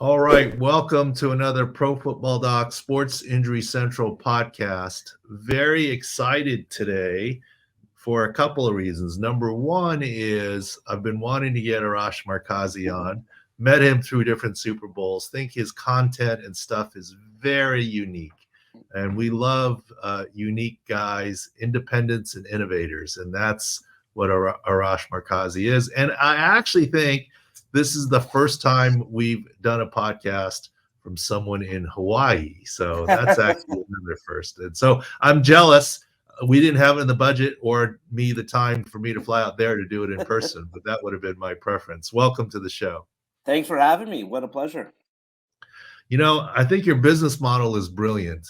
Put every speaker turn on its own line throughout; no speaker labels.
All right, welcome to another Pro Football Doc Sports Injury Central podcast. Very excited today for a couple of reasons. Number one is I've been wanting to get Arash Markazi on. Met him through different Super Bowls. Think his content and stuff is very unique, and we love unique guys, independents, and innovators, and that's what Arash Markazi is. And I actually think this is the first time we've done a podcast from someone in Hawaii. So that's actually another first. And so I'm jealous. We didn't have it in the budget or me the time for me to fly out there to do it in person, but that would have been my preference. Welcome to the show.
Thanks for having me. What a pleasure.
I think your business model is brilliant.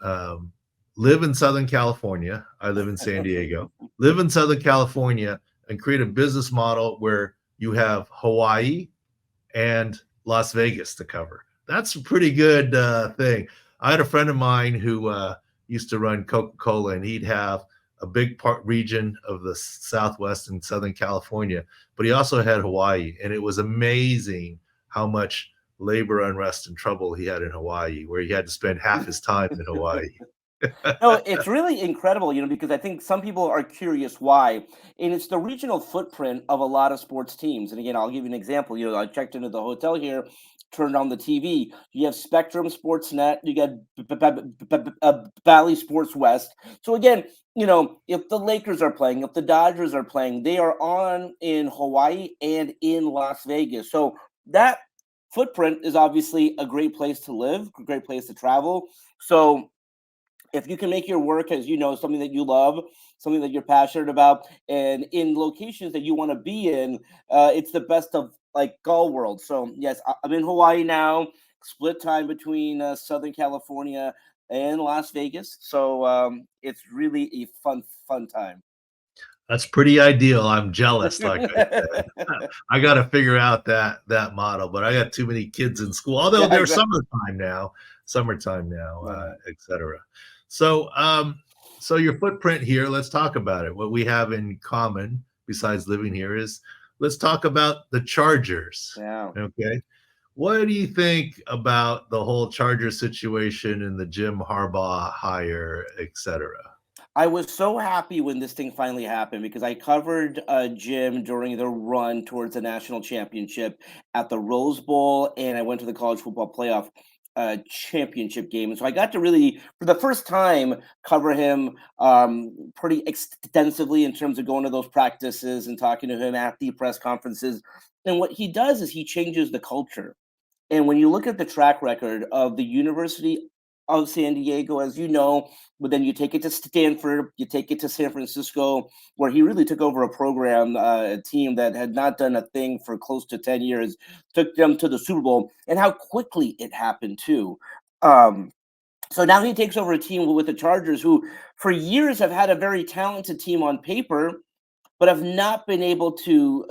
Um, live in Southern California. I live in San Diego. Live in Southern California and create a business model where you have Hawaii and Las Vegas to cover. That's a pretty good thing. I had a friend of mine who used to run Coca-Cola, and he'd have a big part region of the Southwest and Southern California, but he also had Hawaii, and it was amazing how much labor unrest and trouble he had in Hawaii, where he had to spend half his time in Hawaii.
No, it's really incredible, because I think some people are curious why. And it's the regional footprint of a lot of sports teams. And again, I'll give you an example. I checked into the hotel here, turned on the TV. You have Spectrum Sportsnet, you got Valley Sports West. So again, if the Lakers are playing, if the Dodgers are playing, they are on in Hawaii and in Las Vegas. So that footprint is obviously a great place to live, a great place to travel. So if you can make your work, as something that you love, something that you're passionate about, and in locations that you want to be in, it's the best of all worlds. So yes, I'm in Hawaii now, split time between Southern California and Las Vegas. So it's really a fun time.
That's pretty ideal. I'm jealous, like I said. I got to figure out that model, but I got too many kids in school. Although they're summertime now, etc. So your footprint here. Let's talk about it. What we have in common, besides living here, is let's talk about the Chargers.
Yeah.
Okay. What do you think about the whole Charger situation and the Jim Harbaugh hire, etc.?
I was so happy when this thing finally happened because I covered Jim during the run towards the national championship at the Rose Bowl, and I went to the college football playoff championship game. And so I got to really, for the first time, cover him pretty extensively in terms of going to those practices and talking to him at the press conferences. And what he does is he changes the culture. And when you look at the track record of the University of San Diego, as you know, but then you take it to Stanford, you take it to San Francisco, where he really took over a program, a team that had not done a thing for close to 10 years, took them to the Super Bowl, and how quickly it happened too. So now he takes over a team with the Chargers, who for years have had a very talented team on paper, but have not been able to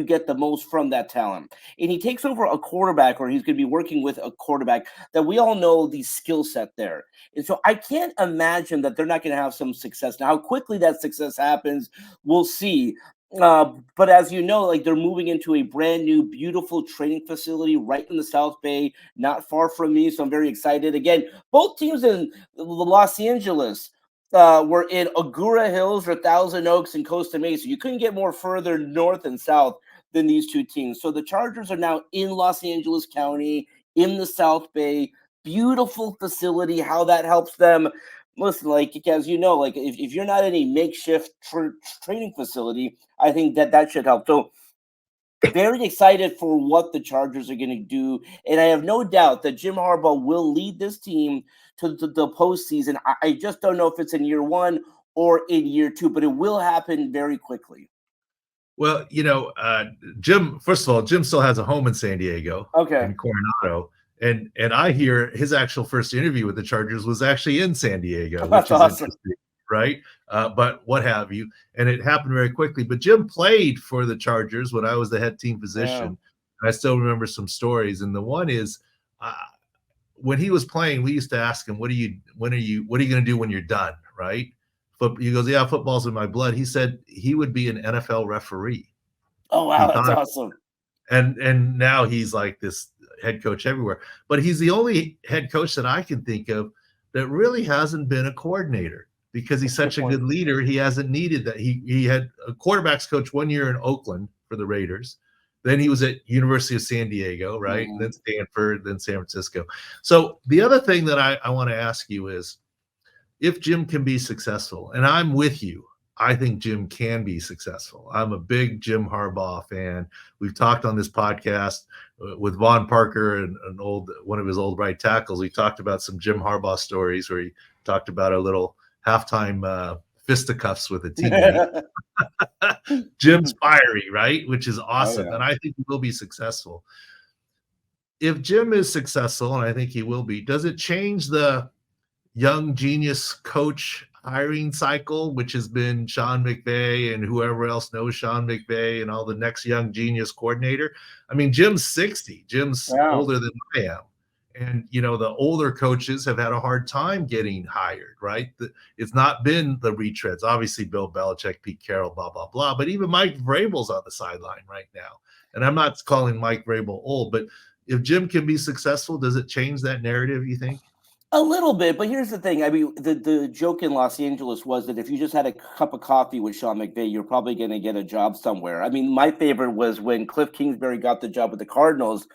get the most from that talent. And he takes over a quarterback, or he's going to be working with a quarterback that we all know the skill set there. And so I can't imagine that they're not going to have some success. Now, how quickly that success happens, we'll see. But as you know, they're moving into a brand new, beautiful training facility right in the South Bay, not far from me. So I'm very excited. Again, both teams in Los Angeles were in Agoura Hills or Thousand Oaks and Costa Mesa. You couldn't get more further north and south than these two teams. So the Chargers are now in Los Angeles County, in the South Bay. Beautiful facility. How that helps them. Listen, as you know, if you're not in a makeshift training facility, I think that should help. So very excited for what the Chargers are going to do. And I have no doubt that Jim Harbaugh will lead this team to the postseason. I just don't know if it's in year one or in year two, but it will happen very quickly.
Well, Jim, first of all, Jim still has a home in San Diego,
okay,
in Coronado. And I hear his actual first interview with the Chargers was actually in San Diego, which is
awesome.
Interesting, right? But what have you. And it happened very quickly. But Jim played for the Chargers when I was the head team physician. Yeah. I still remember some stories. And the one is when he was playing, we used to ask him, what are you going to do when you're done, right? He goes, yeah, football's in my blood. He said he would be an NFL referee.
Oh, wow, that's awesome.
And now he's like this head coach everywhere. But he's the only head coach that I can think of that really hasn't been a coordinator because he's such a good leader. He hasn't needed that. He had a quarterbacks coach 1 year in Oakland for the Raiders. Then he was at University of San Diego, right? And then Stanford, then San Francisco. So the other thing that I want to ask you is, if Jim can be successful, and I'm with you, I think Jim can be successful. I'm a big Jim Harbaugh fan. We've talked on this podcast with Von Parker and one of his old right tackles. We talked about some Jim Harbaugh stories where he talked about a little halftime fisticuffs with a teammate. Jim's fiery, right? Which is awesome. And I think he will be successful. If Jim is successful, and I think he will be, does it change the young genius coach hiring cycle, which has been Sean McVay and whoever else knows Sean McVay and all the next young genius coordinator? I mean, Jim's 60. Jim's older than I am. And, you know, the older coaches have had a hard time getting hired, right? It's not been the retreads. Obviously, Bill Belichick, Pete Carroll, blah, blah, blah. But even Mike Vrabel's on the sideline right now. And I'm not calling Mike Vrabel old, but if Jim can be successful, does it change that narrative, you think?
A little bit, but here's the thing. I mean, the joke in Los Angeles was that if you just had a cup of coffee with Sean McVay, you're probably going to get a job somewhere. I mean, my favorite was when Cliff Kingsbury got the job with the Cardinals.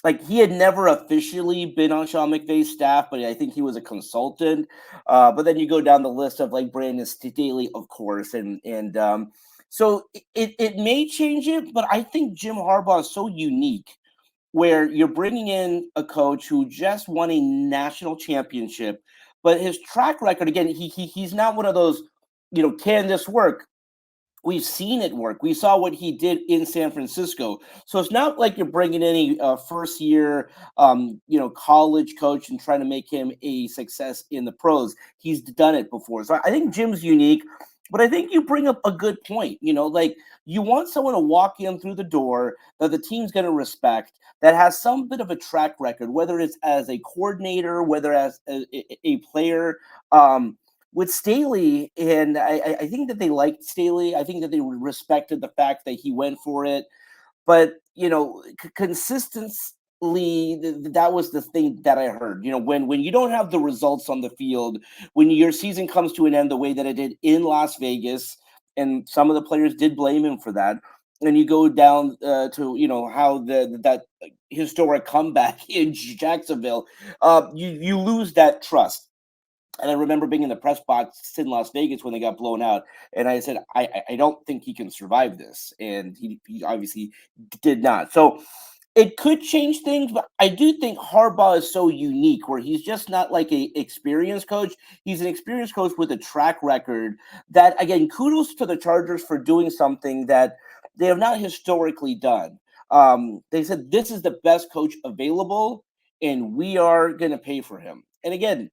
Like, he had never officially been on Sean McVay's staff, but I think he was a consultant. But then you go down the list of like Brandon Staley, of course, and so it may change it, but I think Jim Harbaugh is so unique, where you're bringing in a coach who just won a national championship, but his track record, again, he's not one of those, you know, can this work? We've seen it work. We saw what he did in San Francisco. So it's not like you're bringing in a first-year, you know, college coach and trying to make him a success in the pros. He's done it before. So I think Jim's unique, but I think you bring up a good point. You know, like, you want someone to walk in through the door that the team's going to respect, that has some bit of a track record, whether it's as a coordinator, whether as a player. With Staley, and I think that they liked Staley. I think that they respected the fact that he went for it. But, you know, consistently, that was the thing that I heard. You know, when you don't have the results on the field, when your season comes to an end the way that it did in Las Vegas, and some of the players did blame him for that, and you go down to, you know, how that historic comeback in Jacksonville, you lose that trust. And I remember being in the press box in Las Vegas when they got blown out. And I said, I don't think he can survive this. And he obviously did not. So it could change things, but I do think Harbaugh is so unique, where he's just not like an experienced coach. He's an experienced coach with a track record that, again, kudos to the Chargers for doing something that they have not historically done. They said, this is the best coach available, and we are going to pay for him. And again,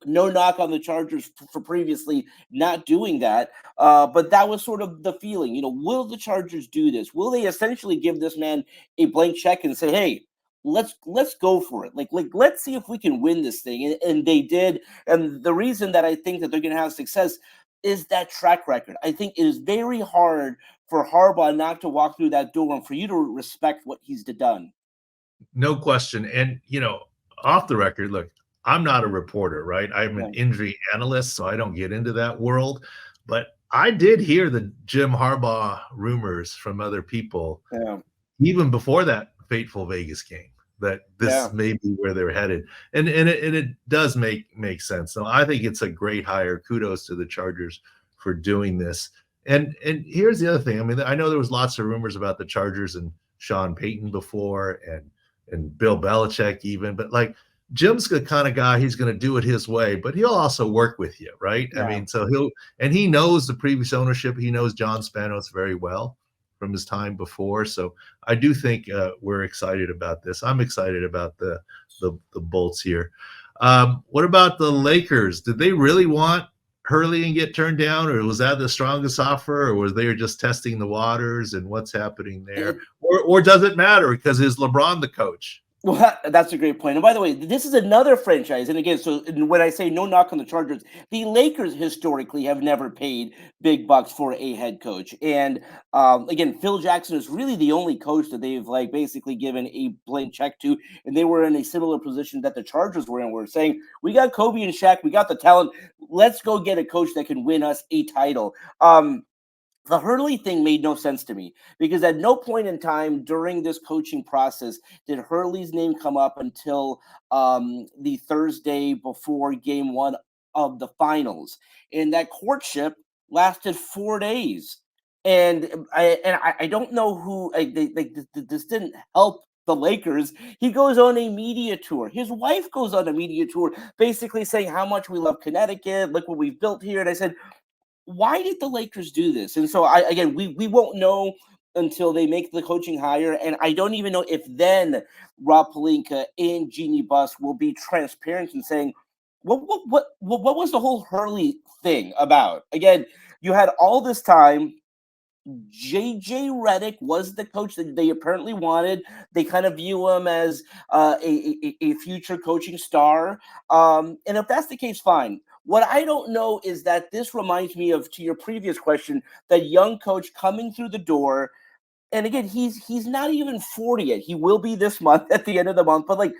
no knock on the Chargers for previously not doing that, but that was sort of the feeling. You know, will the Chargers do this? Will they essentially give this man a blank check and say, "Hey, let's go for it. Like let's see if we can win this thing." And they did. And the reason that I think that they're going to have success is that track record. I think it is very hard for Harbaugh not to walk through that door and for you to respect what he's done.
No question. And, you know, off the record, look, I'm not a reporter, right? I'm an injury analyst, so I don't get into that world. But I did hear the Jim Harbaugh rumors from other people, even before that fateful Vegas game, that this may be where they're headed. And it does make sense. So I think it's a great hire. Kudos to the Chargers for doing this. And here's the other thing. I mean, I know there was lots of rumors about the Chargers and Sean Payton before and Bill Belichick even, but like, Jim's the kind of guy, he's going to do it his way, but he'll also work with you, right? I mean, so he knows the previous ownership. He knows John Spanos very well from his time before. So I do think we're excited about this. I'm excited about the Bolts here. What about the Lakers? Did they really want Hurley and get turned down, or was that the strongest offer, or was they just testing the waters and what's happening there? Or does it matter because is LeBron the coach?
Well, that's a great point. And by the way, this is another franchise. And again, so when I say no knock on the Chargers, the Lakers historically have never paid big bucks for a head coach. And again, Phil Jackson is really the only coach that they've like basically given a blank check to. And they were in a similar position that the Chargers were in. We're saying, we got Kobe and Shaq, we got the talent. Let's go get a coach that can win us a title. The Hurley thing made no sense to me because at no point in time during this coaching process did Hurley's name come up until the Thursday before game one of the finals. And that courtship lasted 4 days. And I don't know who this didn't help the Lakers. He goes on a media tour. His wife goes on a media tour, basically saying how much we love Connecticut. Look what we've built here. And I said, why did the Lakers do this? And so we won't know until they make the coaching hire, and I don't even know if then Rob Pelinka and Jeannie Buss will be transparent and saying, what was the whole Hurley thing about? Again, you had all this time. JJ Redick was the coach that they apparently wanted. They kind of view him as a future coaching star. And if that's the case, fine. What I don't know is that this reminds me of, to your previous question, that young coach coming through the door. And again, he's not even 40 yet. He will be this month at the end of the month, but like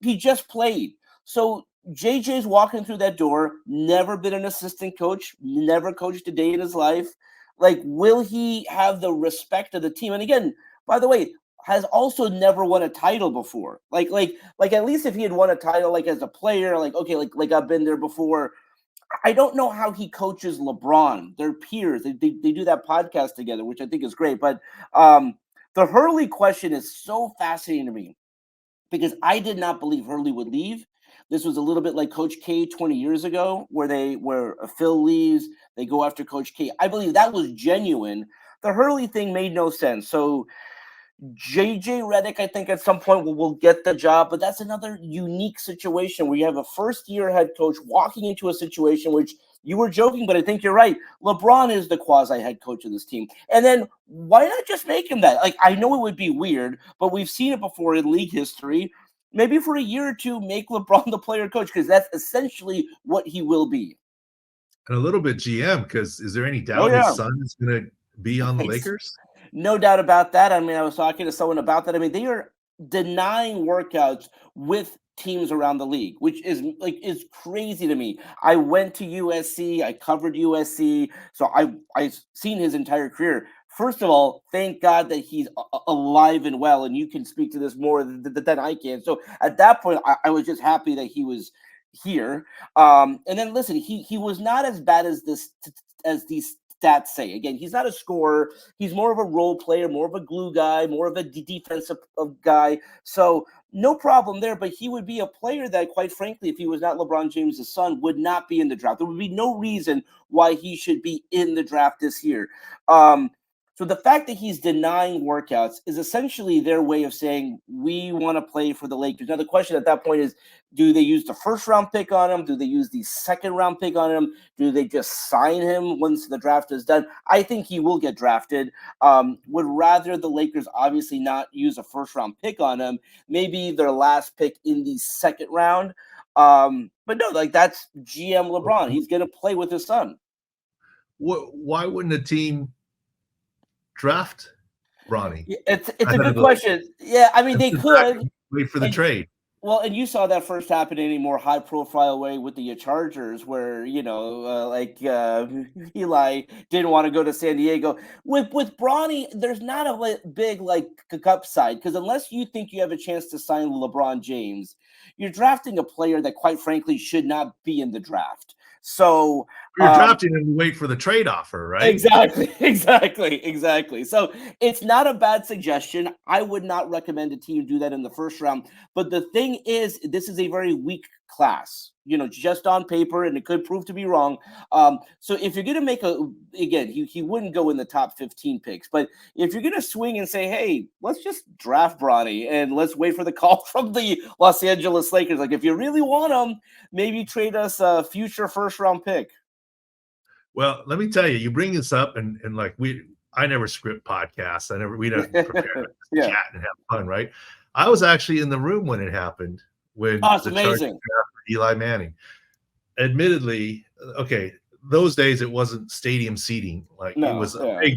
he just played. So JJ's walking through that door, never been an assistant coach, never coached a day in his life. Like, will he have the respect of the team? And again, by the way, has also never won a title before. Like at least if he had won a title, like as a player, like okay, like I've been there before. I don't know how he coaches LeBron. They're peers. They do that podcast together, which I think is great. But the Hurley question is so fascinating to me because I did not believe Hurley would leave. This was a little bit like Coach K 20 years ago, where Phil leaves, they go after Coach K. I believe that was genuine. The Hurley thing made no sense. So JJ Redick, I think at some point will get the job, but that's another unique situation where you have a first-year head coach walking into a situation which you were joking, but I think you're right. LeBron is the quasi-head coach of this team. And then why not just make him that? Like, I know it would be weird, but we've seen it before in league history. Maybe for a year or two, make LeBron the player coach because that's essentially what he will be.
And a little bit GM, because is there any
Oh,
doubt his
yeah.
son is going to be on the Lakers?
No doubt about that. I mean, I was talking to someone about that. I mean, they are denying workouts with teams around the league, which is crazy to me. I went to USC, I covered USC, so I've seen his entire career. First of all, thank God that he's alive and well, and you can speak to this more than I can. So at that point, I was just happy that he was here. And then listen, he was not as bad as these stats say. Again, he's not a scorer. He's more of a role player, more of a glue guy, more of a defensive guy. So no problem there. But he would be a player that, quite frankly, if he was not LeBron James' son, would not be in the draft. There would be no reason why he should be in the draft this year. So the fact that he's denying workouts is essentially their way of saying, we want to play for the Lakers. Now, the question at that point is, do they use the first round pick on him? Do they use the second round pick on him? Do they just sign him once the draft is done? I think he will get drafted. Would rather the Lakers obviously not use a first round pick on him, maybe their last pick in the second round. But no, like that's GM LeBron. He's going to play with his son.
Why wouldn't a team draft Bronny?
It's a good question. Yeah, I mean, they could
wait for the trade.
Well, and you saw that first happen in a more high-profile way with the Chargers, where Eli didn't want to go to San Diego. With Bronny, there's not a big upside because unless you think you have a chance to sign LeBron James, you're drafting a player that, quite frankly, should not be in the draft. So
you're drafting him to wait for the trade offer, right?
Exactly. So it's not a bad suggestion. I would not recommend a team do that in the first round. But the thing is, this is a very weak class, just on paper, and it could prove to be wrong. So if you're going to he wouldn't go in the top 15 picks. But if you're going to swing and say, hey, let's just draft Bronny and let's wait for the call from the Los Angeles Lakers. Like if you really want him, maybe trade us a future first round pick.
Well, let me tell you, you bring this up and I never script podcasts. We don't prepare to chat and have fun, right? I was actually in the room when it happened, when
Oh, it's
the Chargers
amazing.
drafted Eli Manning. Admittedly, okay, those days it wasn't stadium seating. Like it
No,
was a
yeah.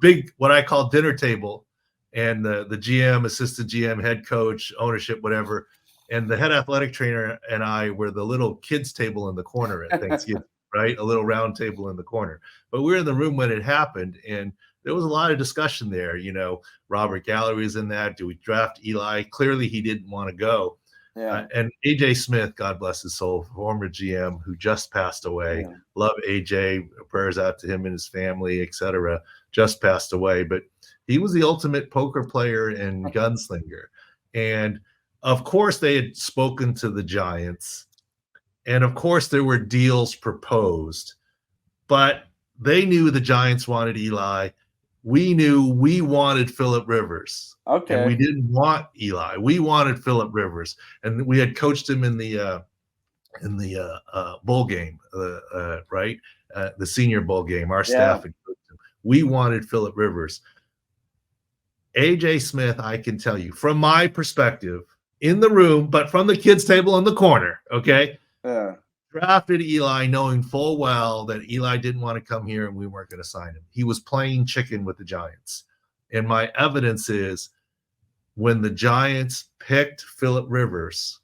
big, what I call dinner table, and the GM, assistant GM, head coach, ownership, whatever, and the head athletic trainer and I were the little kids table in the corner at Thanksgiving, right? A little round table in the corner. But we were in the room when it happened, and there was a lot of discussion there. Robert Gallery was in that. Do we draft Eli? Clearly, he didn't want to go.
Yeah.
And AJ Smith, God bless his soul, former GM who just passed away.
Yeah.
Love AJ. Prayers out to him and his family, etc. Just passed away, but he was the ultimate poker player and gunslinger. And of course, they had spoken to the Giants, and of course, there were deals proposed, but they knew the Giants wanted Eli. We knew we wanted Phillip Rivers, and we
Okay.
didn't want Eli. We wanted Phillip Rivers, and we had coached him in the bowl game, right? The Senior Bowl game. Our
Yeah.
staff had coached him. We wanted Phillip Rivers. AJ Smith, I can tell you from my perspective in the room, but from the kids' table in the corner, okay?
Yeah.
Drafted Eli knowing full well that Eli didn't want to come here and we weren't going to sign him. He was playing chicken with the Giants. And my evidence is when the Giants picked Phillip Rivers,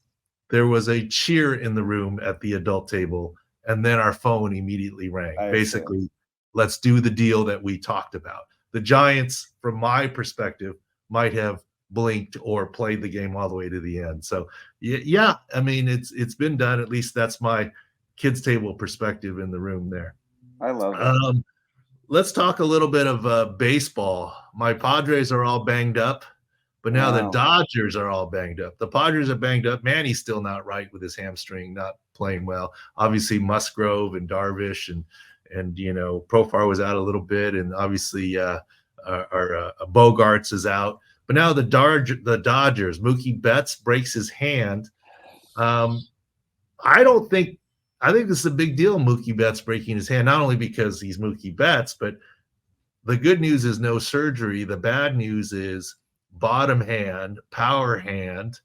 there was a cheer in the room at the adult table, and then our phone immediately rang. Basically, let's do the deal that we talked about. The Giants, from my perspective, might have blinked or played the game all the way to the end. So yeah, I mean, it's been done. At least that's my kids table perspective in the room there.
I love it.
Let's talk a little bit of baseball. My Padres are all banged up, but now the
Wow.
Dodgers are all banged up. The Padres are banged up. Manny's still not right with his hamstring, not playing well. Obviously Musgrove and Darvish and Profar was out a little bit, and obviously our Bogarts is out. But now the Dodgers, Mookie Betts breaks his hand. I think this is a big deal, Mookie Betts breaking his hand, not only because he's Mookie Betts, but the good news is no surgery. The bad news is bottom hand, power hand,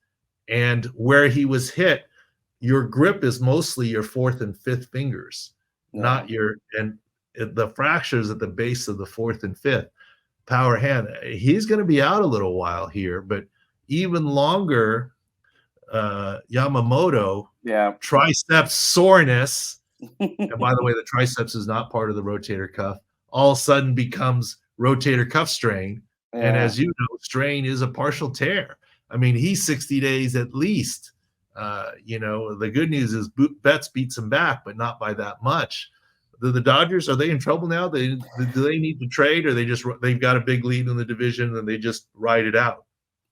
and where he was hit, your grip is mostly your fourth and fifth fingers, not and the fractures at the base of the fourth and fifth. Power hand. He's going to be out a little while here, but even longer. Yamamoto, triceps soreness, and by the way, the triceps is not part of the rotator cuff, all of a sudden becomes rotator cuff strain. And as you know, strain is a partial tear. I mean, he's 60 days at least. The good news is Betts beats him back, but not by that much. The Dodgers, are they in trouble now? Do they need to trade, or they've got a big lead in the division and they just ride it out?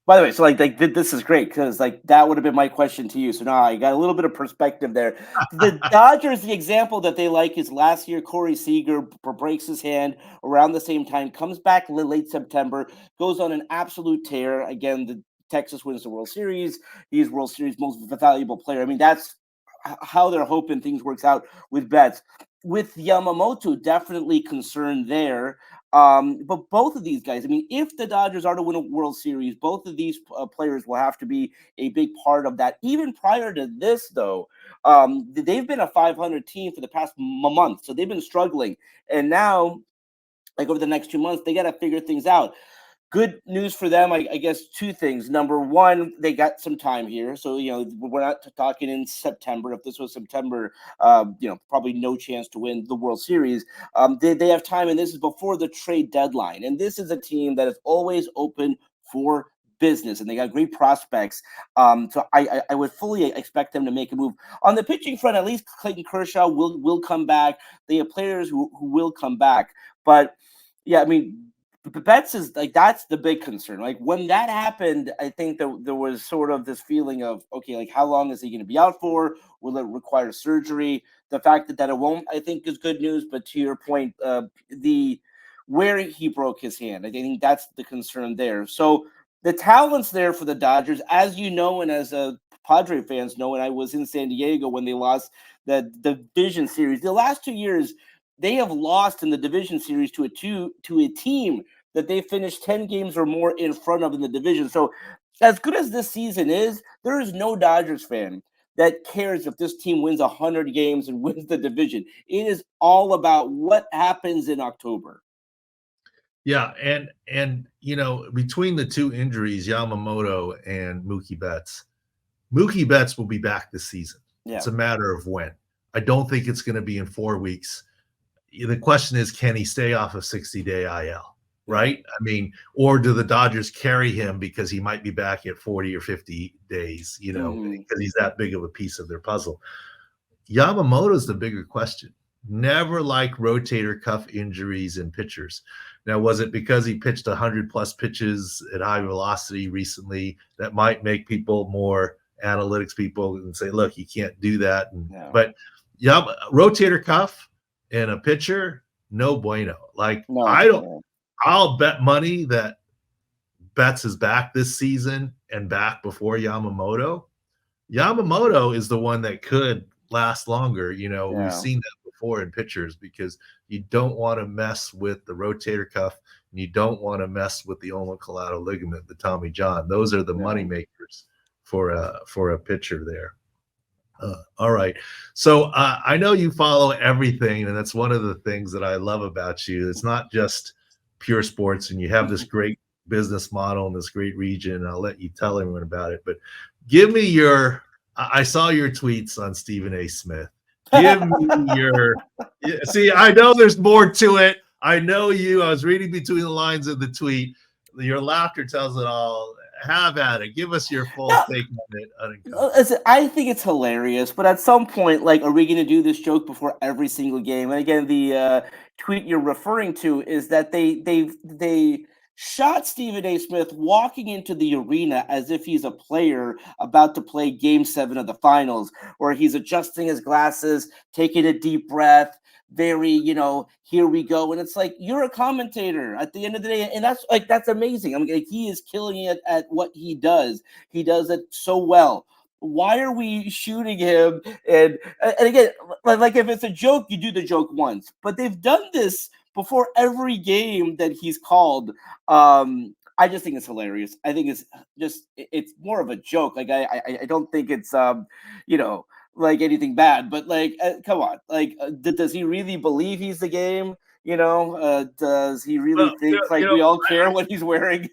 By the way, so this is great because that would have been my question to you. So now I got a little bit of perspective there. The Dodgers, the example that they like is last year Corey Seager breaks his hand around the same time, comes back late September, goes on an absolute tear. Again, the Texas wins the World Series. He's World Series most valuable player. I mean, that's how they're hoping things works out with Betts. With Yamamoto, definitely concerned there. But both of these guys, I mean, if the Dodgers are to win a World Series, both of these players will have to be a big part of that. Even prior to this, though, they've been a 500 team for the past month, so they've been struggling. And now, over the next 2 months, they got to figure things out. Good news for them, I guess, two things. Number one, they got some time here. So, we're not talking in September. If this was September, probably no chance to win the World Series. They have time, and this is before the trade deadline. And this is a team that is always open for business, and they got great prospects. So I would fully expect them to make a move. On the pitching front, at least Clayton Kershaw will come back. They have players who will come back. But, yeah, I mean, Betts is that's the big concern. When that happened, I think that there was sort of this feeling of, okay, how long is he going to be out for? Will it require surgery? The fact that it won't, I think, is good news. But to your point, where he broke his hand, I think that's the concern there. So the talent's there for the Dodgers, as you know, and as Padre fans know. And I was in San Diego when they lost the division series. The last 2 years, they have lost in the division series to a team that they finished 10 games or more in front of in the division. So as good as this season is, there is no Dodgers fan that cares if this team wins 100 games and wins the division. It is all about what happens in October.
Yeah, and between the two injuries, Yamamoto and Mookie Betts will be back this season.
Yeah.
It's a matter of when. I don't think it's going to be in 4 weeks. The question is, can he stay off of 60-day IL? Right? I mean, or do the Dodgers carry him because he might be back at 40 or 50 days, because he's that big of a piece of their puzzle. Yamamoto's the bigger question. Never like rotator cuff injuries in pitchers. Now, was it because he pitched 100 plus pitches at high velocity recently that might make people more analytics people and say, look, you can't do that. But rotator cuff and a pitcher, no bueno. Like, I'll bet money that Betts is back this season and back before Yamamoto. Yamamoto is the one that could last longer. We've seen that before in pitchers because you don't want to mess with the rotator cuff and you don't want to mess with the ulnar collateral ligament, the Tommy John. Those are the money makers for a pitcher there. All right. So I know you follow everything, and that's one of the things that I love about you. It's not just pure sports, and you have this great business model in this great region. I'll let you tell everyone about it, but give me I saw your tweets on Stephen A. Smith. Give me see, I know there's more to it. I know you. I was reading between the lines of the tweet. Your laughter tells it all. Have at it. Give us your full take on it.
I think it's hilarious, but at some point, are we going to do this joke before every single game? And again, the tweet you're referring to is that they shot Stephen A. Smith walking into the arena as if he's a player about to play Game 7 of the finals, where he's adjusting his glasses, taking a deep breath, very, here we go. And it's like, you're a commentator at the end of the day. And that's amazing. I mean, he is killing it at what he does. He does it so well. Why are we shooting him? And again, if it's a joke, you do the joke once. But they've done this before every game that he's called. I just think it's hilarious. I think it's more of a joke. I don't think it's anything bad, but come on, does he really believe he's the game? Does he really think we all care what he's wearing?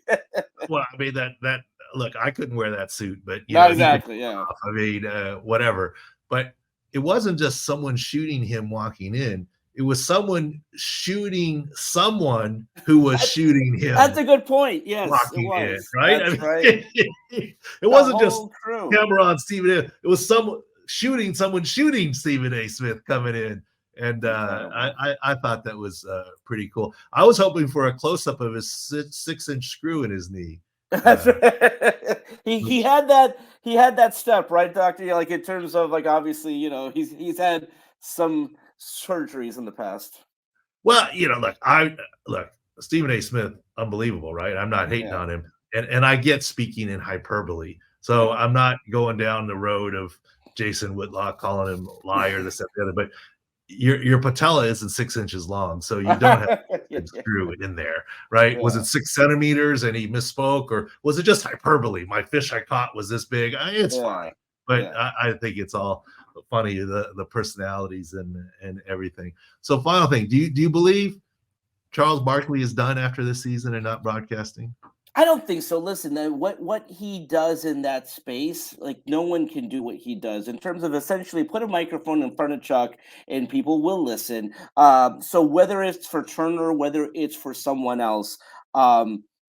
Well, I mean that look, I couldn't wear that suit, but
not exactly, yeah.
I mean, whatever. But it wasn't just someone shooting him walking in. It was someone shooting someone who was shooting him.
That's a good point. Yes,
walking
it was.
in, right?
That's right.
It wasn't just camera on Stephen A. It was someone shooting Stephen A. Smith coming in. And I thought that was pretty cool. I was hoping for a close-up of his 6-inch screw in his knee.
He had that step, right, Doctor? In terms of obviously, he's had some surgeries in the past.
Well, look, Stephen A. Smith, unbelievable, right? I'm not hating on him, and I get speaking in hyperbole, so I'm not going down the road of Jason Whitlock calling him a liar, this, that, the other. But your patella isn't 6 inches long, so you don't have to screw it in there, right? Yeah. Was it 6 centimeters and he misspoke, or was it just hyperbole? My fish I caught was this big. It's fine, but I think it's all funny, the personalities and everything. So, final thing: do you believe Charles Barkley is done after this season and not broadcasting?
I don't think so. Listen, what he does in that space, no one can do what he does in terms of essentially put a microphone in front of Chuck and people will listen. So whether it's for Turner, whether it's for someone else,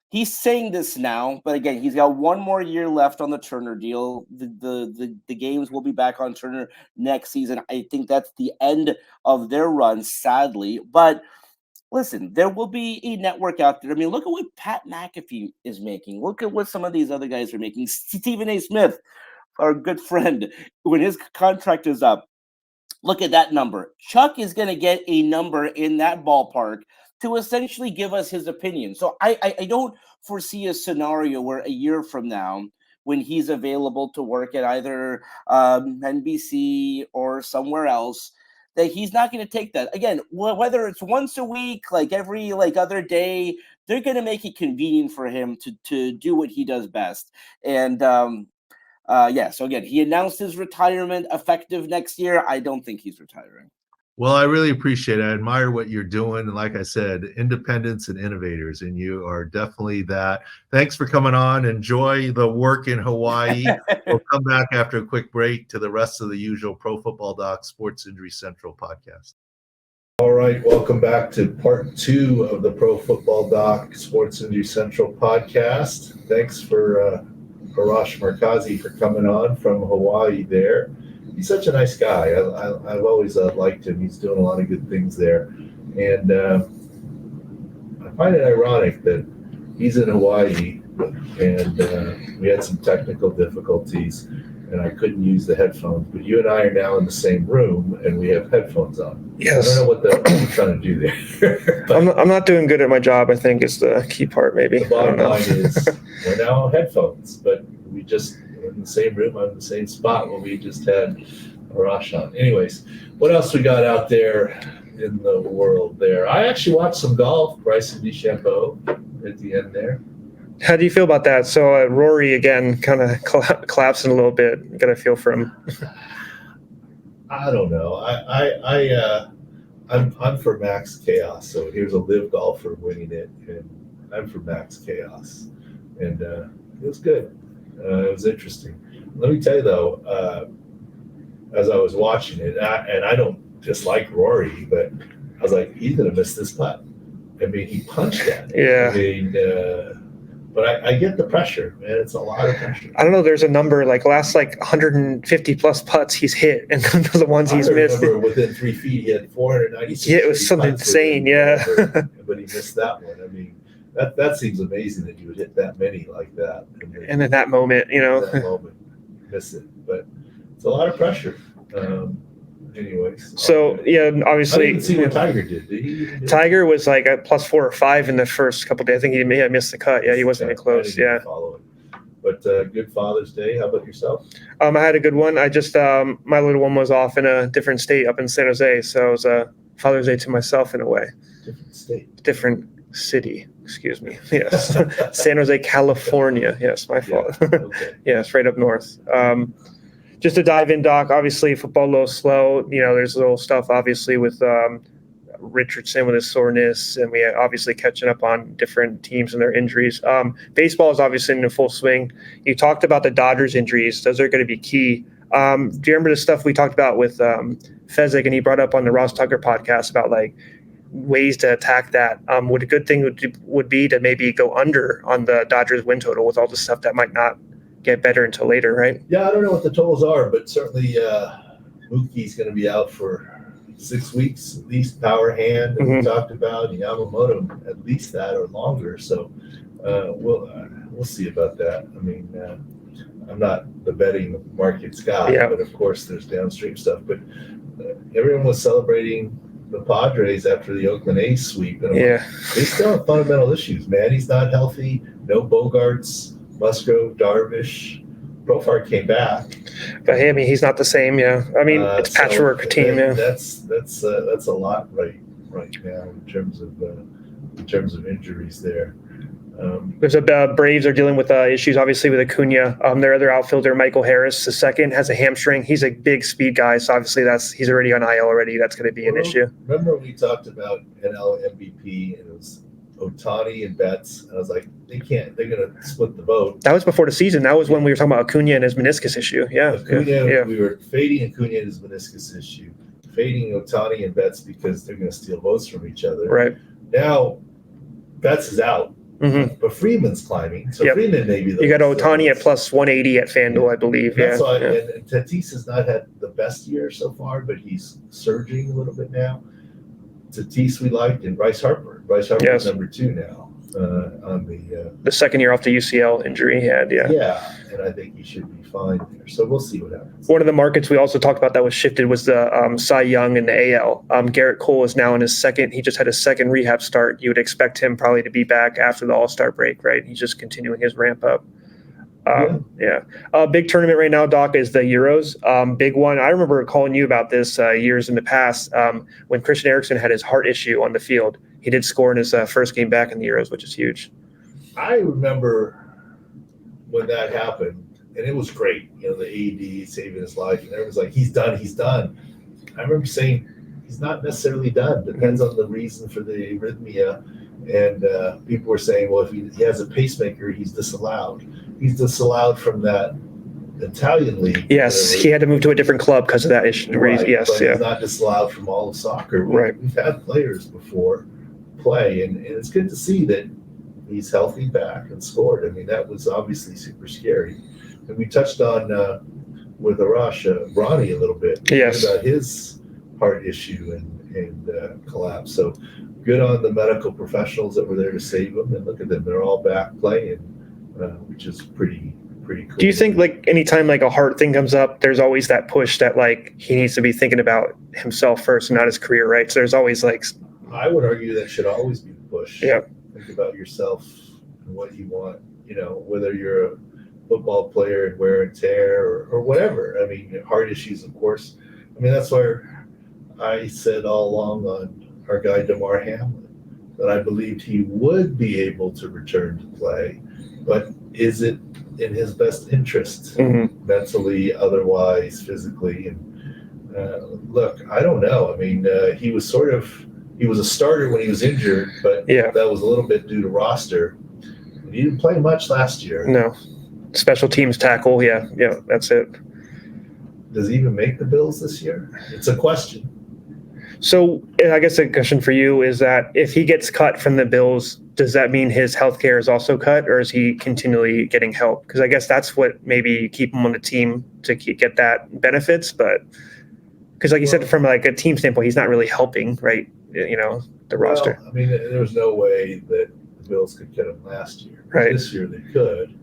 he's saying this now, but again, he's got one more year left on the Turner deal. The games will be back on Turner next season. I think that's the end of their run, sadly, but listen, there will be a network out there. I mean, look at what Pat McAfee is making. Look at what some of these other guys are making. Stephen A. Smith, our good friend, when his contract is up, look at that number. Chuck is going to get a number in that ballpark to essentially give us his opinion. So I don't foresee a scenario where a year from now, when he's available to work at either NBC or somewhere else, that he's not going to take that. Again, whether it's once a week, like every other day, they're going to make it convenient for him to do what he does best. And so again, he announced his retirement effective next year. I don't think he's retiring.
Well, I really appreciate it. I admire what you're doing. And like I said, independents and innovators, and you are definitely that. Thanks for coming on. Enjoy the work in Hawaii. We'll come back after a quick break to the rest of the usual Pro Football Doc Sports Injury Central podcast. All right, welcome back to part 2 of the Pro Football Doc Sports Injury Central podcast. Thanks for Arash Markazi for coming on from Hawaii there. He's such a nice guy. I've always liked him. He's doing a lot of good things there. And I find it ironic that he's in Hawaii and we had some technical difficulties and I couldn't use the headphones. But you and I are now in the same room and we have headphones on.
Yes.
I don't know what you're trying to do there.
I'm not doing good at my job, I think, is the key part, maybe.
The bottom line is we're now on headphones, but we're in the same room, I'm in the same spot where we just had Arash on. Anyways, what else we got out there in the world there? I actually watched some golf, Bryson DeChambeau at the end there.
How do you feel about that? So Rory, again, kind of collapsing a little bit. You got to feel for him.
I don't know. I'm for max chaos. So here's a live golfer winning it, and I'm for max chaos. And it was good. It was interesting. Let me tell you though, as I was watching it, and I don't dislike Rory, but I was like, he's gonna miss this putt. I mean, he punched at it.
Yeah.
I mean, but I get the pressure, man. It's a lot of pressure.
I don't know. There's a number like last 150 plus putts he's hit, and the ones he's missed.
Within 3 feet, he had 496.
Yeah, it was something insane. Yeah.
But he missed that one. I mean, that seems amazing that you would hit that many like that.
And in that moment,
miss it. But it's a lot of pressure. Anyways.
So obviously,
I didn't see what Tiger did.
Tiger was like a +4 or 5 in the first couple of days. I think he may have missed the cut. Yeah, he wasn't even close. Yeah.
Follow it. But good Father's Day. How about yourself?
I had a good one. I just my little one was off in a different state up in San Jose, so it was a Father's Day to myself in a way.
Different state.
Different city. Excuse me. Yes, San Jose, California. Yes, my fault.
Okay.
Yes, right up north. Just to dive in, Doc, obviously football a little slow. There's a little stuff obviously with Richardson with his soreness, and we are obviously catching up on different teams and their injuries. Baseball is obviously in full swing. You talked about the Dodgers injuries. Those are going to be key. Do you remember the stuff we talked about with Fezzik, and he brought up on the Ross Tucker podcast about like ways to attack that? What a good thing would be to maybe go under on the Dodgers win total with all the stuff that might not get better until later, right?
Yeah, I don't know what the totals are, but certainly Mookie's going to be out for 6 weeks, at least power hand, and we talked about Yamamoto, at least that or longer. So we'll see about that. I mean, I'm not the betting markets guy, but of course there's downstream stuff. But everyone was celebrating the Padres after the Oakland A's sweep. And they still have fundamental issues, man. He's not healthy. No Bogarts. Musgrove, Darvish, Profar came back,
but hey, I mean, he's not the same. Yeah, I mean, it's patchwork team. Yeah,
that's a lot right now in terms of injuries there.
There's Braves are dealing with issues, obviously, with Acuna. Their other outfielder, Michael Harris, the second, has a hamstring. He's a big speed guy, so obviously he's already on IL already. That's going to be an issue.
Remember we talked about NL MVP, and it was Ohtani and Betts, and I was like, they're going to split the vote.
That was before the season. That was when we were talking about Acuna and his meniscus issue. Yeah.
We were fading Acuna and his meniscus issue, fading Ohtani and Betts because they're going to steal votes from each other.
Right.
Now, Betts is out, but Freeman's climbing. So Freeman may be
you got Ohtani at +180 at FanDuel, I believe.
And Tatis has not had the best year so far, but he's surging a little bit now. Tatis we liked, and Bryce Harper. Bryce Harper is number 2 now on
the second year off the UCL injury he had.
Yeah, and I think he should be fine there. So we'll see what happens.
One of the markets we also talked about that was shifted was the Cy Young in the AL. Garrett Cole is now in his second. He just had his second rehab start. You would expect him probably to be back after the All-Star break, right? He's just continuing his ramp up. Big tournament right now, Doc, is the Euros. Big one. I remember calling you about this years in the past when Christian Eriksen had his heart issue on the field. He did score in his first game back in the Euros, which is huge.
I remember when that happened, and it was great. You know, the AD saving his life, and everyone's like, he's done. I remember saying, he's not necessarily done. Depends on the reason for the arrhythmia. And people were saying, well, if he has a pacemaker, he's disallowed. He's disallowed from that Italian league.
Yes, he had to move to a different club because of that issue.
Right,
yes,
but he's not disallowed from all of soccer. We've had players before play, and it's good to see that he's healthy back and scored. I mean, that was obviously super scary. And we touched on with Arash Bronny a little bit about his heart issue and collapse. So good on the medical professionals that were there to save him. And look at them; they're all back playing, which is pretty cool.
Do you think like anytime like a heart thing comes up, there's always that push that like he needs to be thinking about himself first and not his career, right? So there's always like.
I would argue that should always be the push.
Yeah.
Think about yourself and what you want. You know, whether you're a football player and wear and tear or whatever. I mean, heart issues, of course. I mean, that's where I said all along on our guy DeMar Hamlin that I believed he would be able to return to play, but is it in his best interest, mentally, otherwise, physically? And look, I don't know. I mean, he was a starter when he was injured, but that was a little bit due to roster. He didn't play much last year.
No. Special teams tackle, that's it.
Does he even make the Bills this year? It's a question.
So I guess the question for you is that if he gets cut from the Bills, does that mean his health care is also cut, or is he continually getting help? Because I guess that's what maybe keep him on the team to get that benefits. But because like you said, from like a team standpoint, he's not really helping, right? You know, the roster.
I mean, there was no way that the Bills could get him last year.
Right.
This year they could.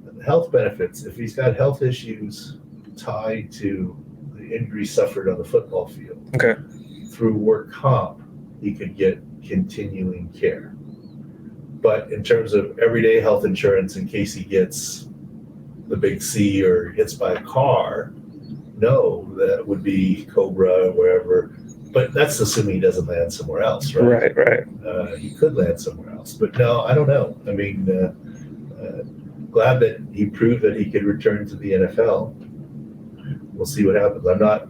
The health benefits, if he's got health issues tied to the injury suffered on the football field, through work comp, he could get continuing care. But in terms of everyday health insurance, in case he gets the big C or hits by a car, no, that would be Cobra or wherever. But that's assuming he doesn't land somewhere else, right?
Right.
He could land somewhere else. But no, I don't know. I mean, glad that he proved that he could return to the NFL. We'll see what happens. I'm not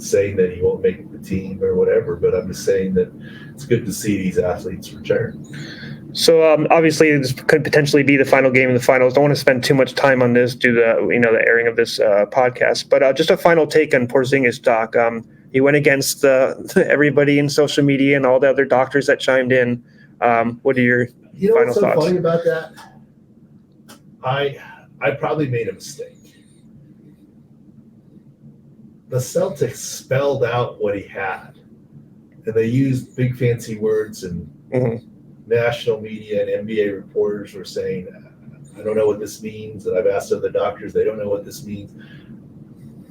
saying that he won't make the team or whatever, but I'm just saying that it's good to see these athletes return.
So obviously this could potentially be the final game in the finals. Don't want to spend too much time on this due to the airing of this podcast. But just a final take on Porzingis, Doc. He went against everybody in social media and all the other doctors that chimed in. What are your final thoughts?
What's so funny about that? I probably made a mistake. The Celtics spelled out what he had, and they used big fancy words, and national media and NBA reporters were saying, I don't know what this means, and I've asked other doctors, they don't know what this means.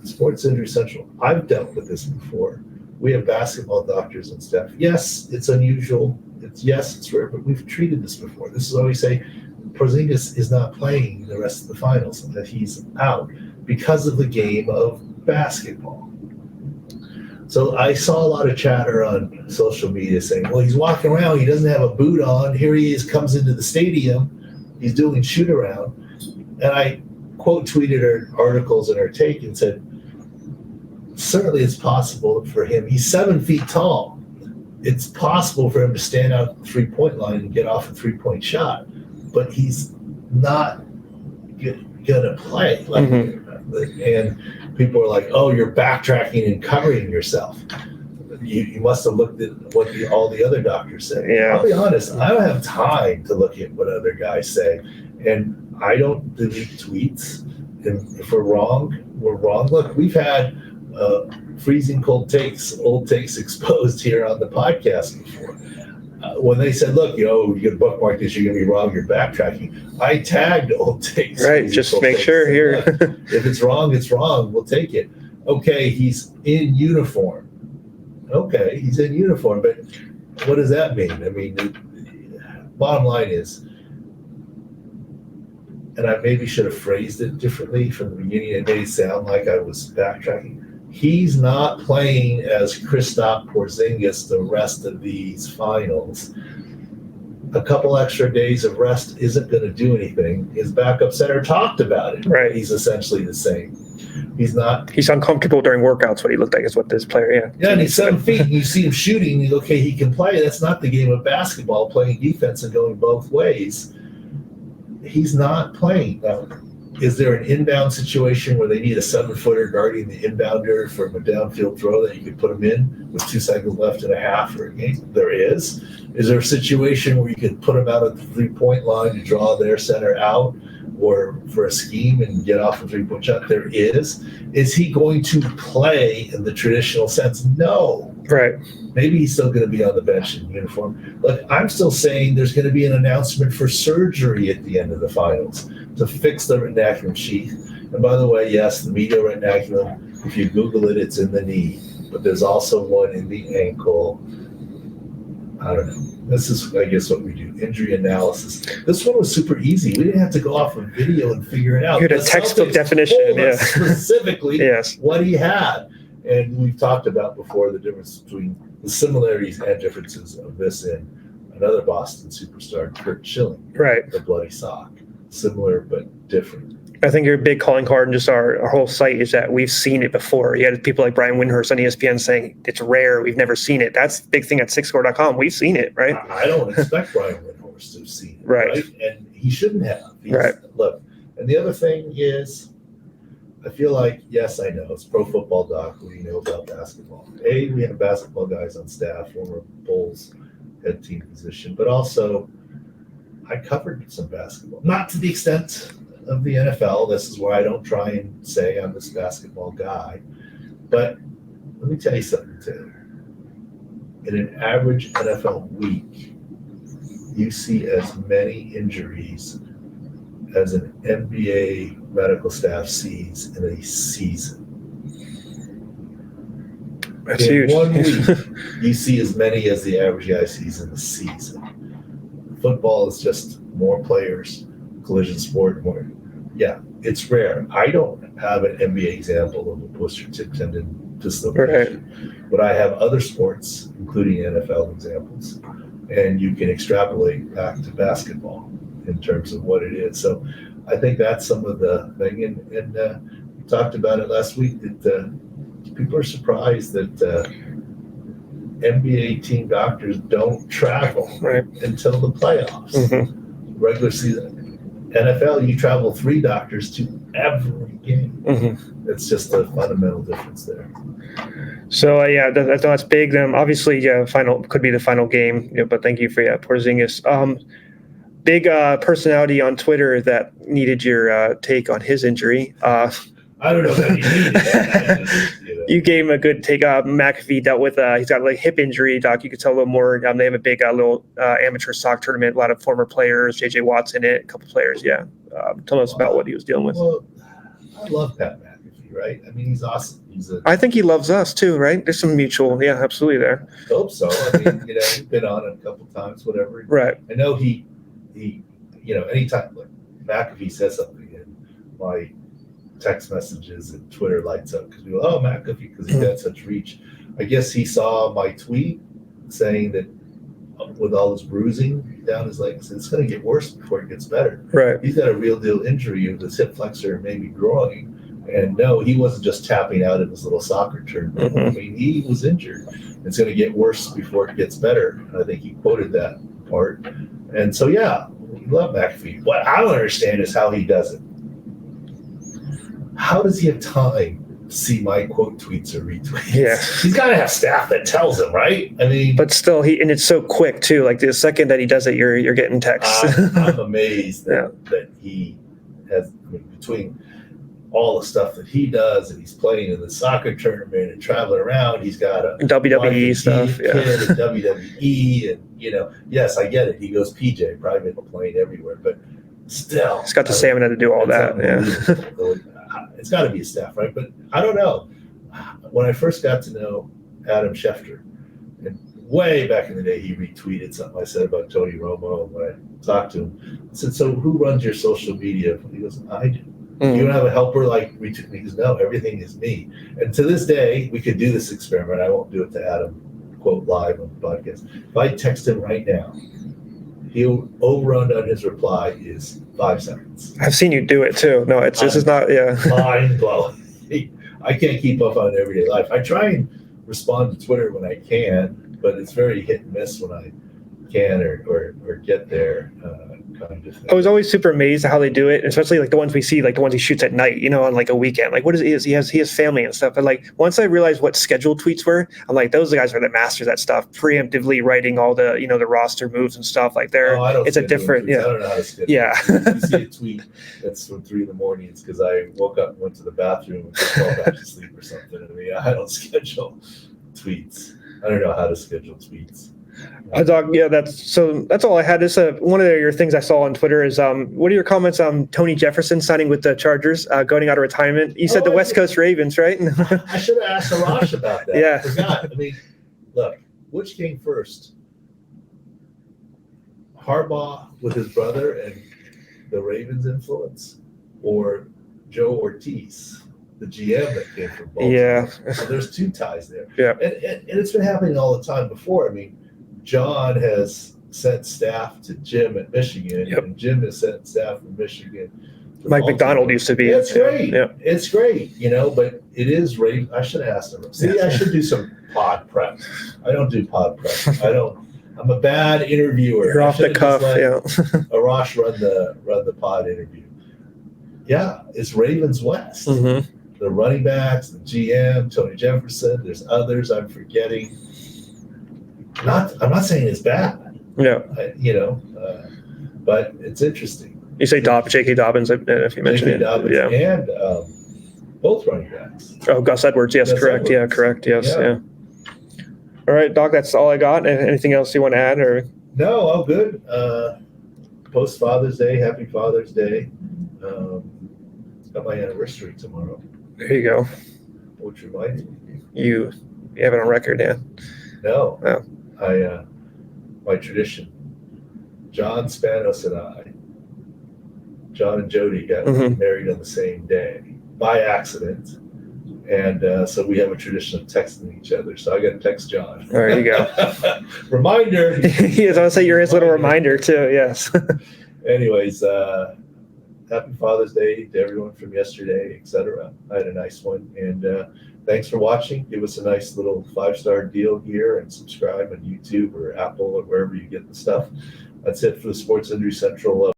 Sports Injury Central, I've dealt with this before. We have basketball doctors and staff. Yes, it's unusual. It's rare, but we've treated this before. This is why we say Porzingis is not playing the rest of the finals, and that he's out because of the game of basketball. So I saw a lot of chatter on social media saying, well, he's walking around, he doesn't have a boot on. Here he is, comes into the stadium, he's doing shoot around. And I quote tweeted our articles and our take and said, certainly it's possible for him. He's 7 feet tall. It's possible for him to stand out the 3-point line and get off a 3-point shot, but he's not gonna play. And people are like, oh, you're backtracking and covering yourself. You must have looked at what all the other doctors said. I'll be honest, I don't have time to look at what other guys say. And I don't delete tweets. And if we're wrong, we're wrong. Look, we've had freezing cold takes, old takes exposed here on the podcast before. When they said, look, you get a bookmark this, you're going to be wrong, you're backtracking. I tagged old takes.
Right, just make sure here.
If it's wrong, it's wrong. We'll take it. Okay, he's in uniform. Okay, he's in uniform, but what does that mean? I mean, the bottom line is and I maybe should have phrased it differently from the beginning. It may sound like I was backtracking. He's not playing as Kristaps Porzingis the rest of these finals. A couple extra days of rest isn't going to do anything. His backup center talked about it.
Right.
He's essentially the same. He's not.
He's uncomfortable during workouts. What he looked like is what this player. Yeah.
Yeah, and he's 7 feet. And you see him shooting. You go, okay, he can play. That's not the game of basketball. Playing defense and going both ways. He's not playing. Now, is there an inbound situation where they need a 7-footer guarding the inbounder from a downfield throw that you could put him in with 2 seconds left and a half for a game? There is. Is there a situation where you could put him out at the 3-point line to draw their center out or for a scheme and get off a 3-point shot? There is. Is he going to play in the traditional sense? No.
Right.
Maybe he's still going to be on the bench in uniform. Look, I'm still saying there's going to be an announcement for surgery at the end of the finals to fix the retinaculum sheath. And by the way, yes, the medial retinaculum, if you Google it, it's in the knee. But there's also one in the ankle. I don't know. This is, I guess, what we do, injury analysis. This one was super easy. We didn't have to go off a video and figure it out.
You had a textbook definition, yeah.
Specifically
yes.
what he had. And we've talked about before the difference between the similarities and differences of this and another Boston superstar, Kurt Schilling.
Right.
The bloody sock. Similar but different.
I think your big calling card and just our whole site is that we've seen it before. You had people like Brian Windhorst on ESPN saying it's rare, we've never seen it. That's the big thing at sixscore.com. We've seen it, right?
I don't expect Brian Windhorst to have seen it,
right?
And he shouldn't have.
Right.
Look, and the other thing is, I feel like, yes, I know, it's Pro Football Doc, we know about basketball. We have basketball guys on staff, former Bulls head team position, but also I covered some basketball. Not to the extent of the NFL. This is why I don't try and say I'm this basketball guy. But let me tell you something, Taylor. In an average NFL week, you see as many injuries as an NBA medical staff sees in a season.
That's
in
huge.
1 week, you see as many as the average guy sees in a season. Football is just more players, collision sport, more. Yeah, it's rare. I don't have an NBA example of a posterior tib tendon dislocation, right. But I have other sports, including NFL examples, and you can extrapolate back to basketball in terms of what it is. So I think that's some of the thing. And we talked about it last week that people are surprised that NBA team doctors don't travel
right.
until the playoffs. Mm-hmm. Regular season. NFL, you travel 3 doctors to every game. Mm-hmm. It's just a fundamental difference there.
So yeah, that's big. Obviously, final could be the final game. But thank you for Porzingis. Big personality on Twitter that needed your take on his injury.
I don't know that he needed it.
You gave him a good take. McAfee dealt with he's got like hip injury. Doc, you could tell a little more. They have a big little amateur soccer tournament. A lot of former players. JJ Watt's in it. A couple players. Yeah. Tell us about what he was dealing with.
Well, I love Pat McAfee. Right? I mean, he's awesome.
I think he loves us too. Right? There's some mutual. Yeah, absolutely there.
I hope so. I mean, he's been on it a couple times. Whatever.
Right.
I know he anytime like McAfee says something and my text messages and Twitter lights up because we go, oh, McAfee, because he's got such reach. I guess he saw my tweet saying that with all this bruising down his legs, it's going to get worse before it gets better.
Right.
He's got a real deal injury of his hip flexor and maybe groin. And no, he wasn't just tapping out in his little soccer tournament. Mm-hmm. I mean, he was injured. It's going to get worse before it gets better. And I think he quoted that part. And so, yeah, we love McAfee. What I don't understand is how he does it. How does he have time to see my quote tweets or retweets?
Yeah.
He's got to have staff that tells him, right? I mean,
but still, and it's so quick too. Like the second that he does it, you're getting texts.
I'm amazed that he has, between all the stuff that he does, and he's playing in the soccer tournament and traveling around. He's got a
WWE stuff,
kid and WWE, and yes, I get it. He goes PJ, private plane everywhere, but still,
he's got the stamina to do all that. Yeah.
It's got to be a staff, right? But I don't know. When I first got to know Adam Schefter, and way back in the day, he retweeted something I said about Tony Romo when I talked to him. I said, so who runs your social media? He goes, I do. You don't have a helper like retweet me? He goes, no, everything is me. And to this day, we could do this experiment. I won't do it to Adam, quote, live on the podcast. If I text him right now, he'll overrun on his reply is 5 seconds.
I've seen you do it too. No, this is not,
mind blowing. I can't keep up on everyday life. I try and respond to Twitter when I can, but it's very hit and miss when I can or get there. Kind of thing.
I was always super amazed at how they do it, especially like the ones we see, like the ones he shoots at night, on like a weekend. Like, what is he has family and stuff. But like once I realized what scheduled tweets were, I'm like, those guys are the masters at stuff, preemptively writing all the the roster moves and stuff. Like it's a different
I don't know how to schedule.
Yeah.
You see a tweet that's from 3 a.m. It's because I woke up and went to the bathroom and fell back to sleep or something. I mean, I don't schedule tweets. I don't know how to schedule tweets.
Doc, that's all I had. This one of your things I saw on Twitter is what are your comments on Tony Jefferson signing with the Chargers, going out of retirement? You said the West Coast Ravens, right?
I should have asked Arash about that.
Yeah.
I forgot. I mean, look, which came first? Harbaugh with his brother and the Ravens influence, or Joe Ortiz, the GM that came from Baltimore?
Yeah.
So there's 2 ties there.
Yeah.
And it's been happening all the time before. I mean, John has sent staff to Jim at Michigan, and Jim has sent staff from Michigan to
Mike
Baltimore.
McDonald used to be.
It's great.
Yeah.
It's great, but it is Raven. I should have asked him. See, I should do some pod prep. I don't do pod prep. I'm a bad interviewer.
You're off the cuff.
Arash run the pod interview. Yeah, it's Ravens West.
Mm-hmm.
The running backs, the GM, Tony Jefferson. There's others I'm forgetting. I'm not saying it's bad.
Yeah.
But it's interesting.
You say J.K. Dobbins, if you mentioned it.
Dobbins and both running backs.
Oh, Gus Edwards. Yes, correct. Edwards. Yeah, correct. Yes. Yeah. All right, Doc, that's all I got. Anything else you want to add? Or
no, all good. Post Father's Day, happy Father's Day. Got my anniversary tomorrow.
There you go.
Which reminded me.
You have it on record, yeah?
No.
Oh.
My tradition. John Spanos and John and Jody got married on the same day by accident. And so we have a tradition of texting each other. So I got to text John.
There you go.
Reminder.
Yes, I would say you're his little reminder too. Yes.
Anyways, happy Father's Day to everyone from yesterday, etc. I had a nice one. And thanks for watching. Give us a nice little 5-star deal here and subscribe on YouTube or Apple or wherever you get the stuff. That's it for the Sports Injury Central